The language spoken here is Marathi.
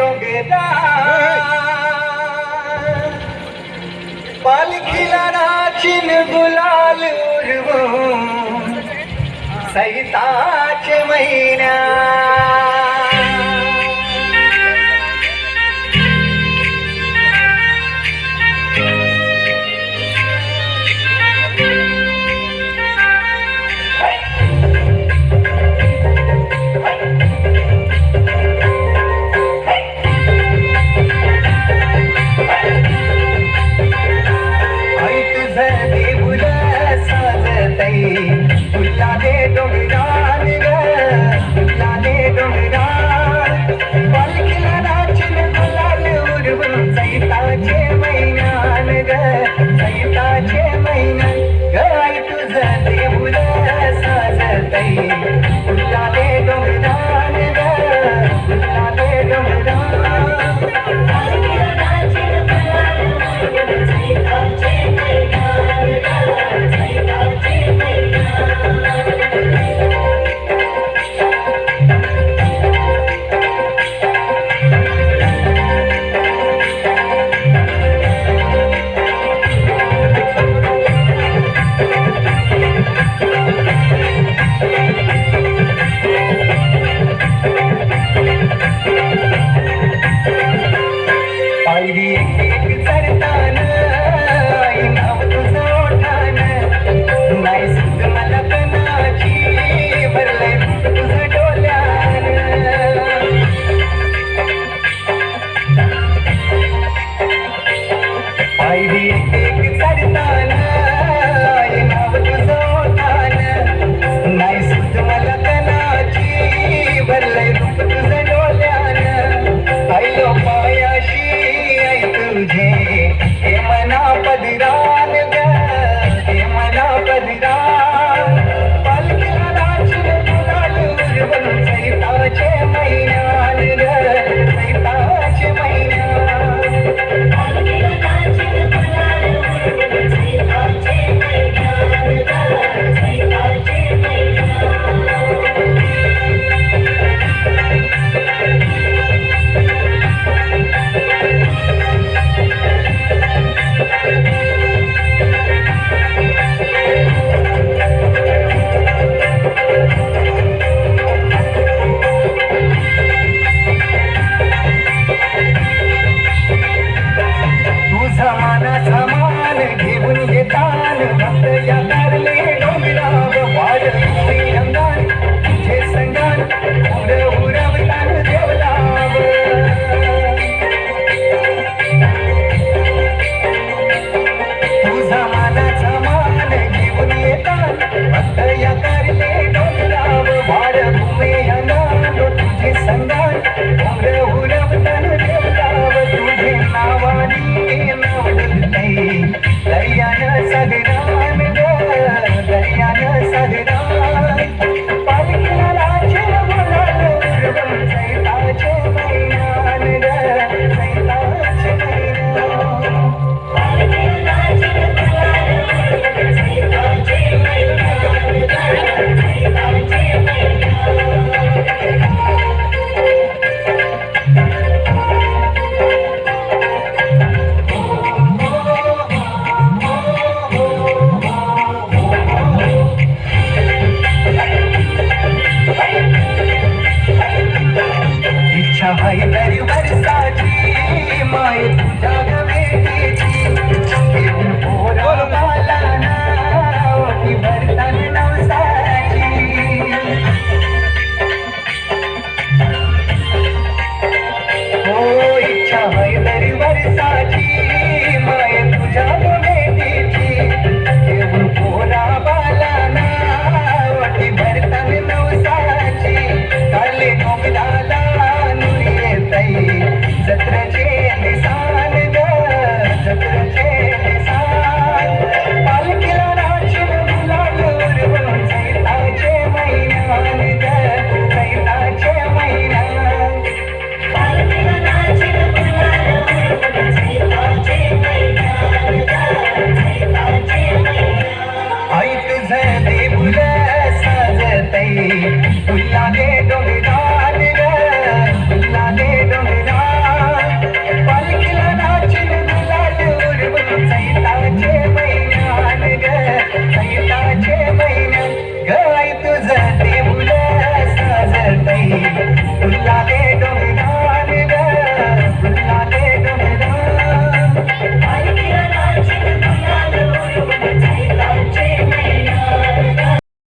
डोंगरदार पालखीला नाचिन गुलाल उडवून सैताचे महिन्या फुलाले डोंगरान ग फुलाले डोंगरान पालखीला नाचिन गुलाल उडवून सैताचे महिन्यान ग सैताचे महिन्यान ग आई तुझं देऊळ साजतई फुलाले डोंगरान ग फुलाले डोंगरान पालखीला नाचिन गुलाल उडवून सैताचे महिन्यान ग सैताचे पायरी एक चढतान आई नाव तुझं ओठान नाही सुद्ध मला कणाची भरलंय तुझं डोल्यान पायरी एक चढतान आई नाव तुझं ओठान नाही सुद्ध मला कणाची भरलंय तुझं डोल्यान आई लो पायाशी तुझे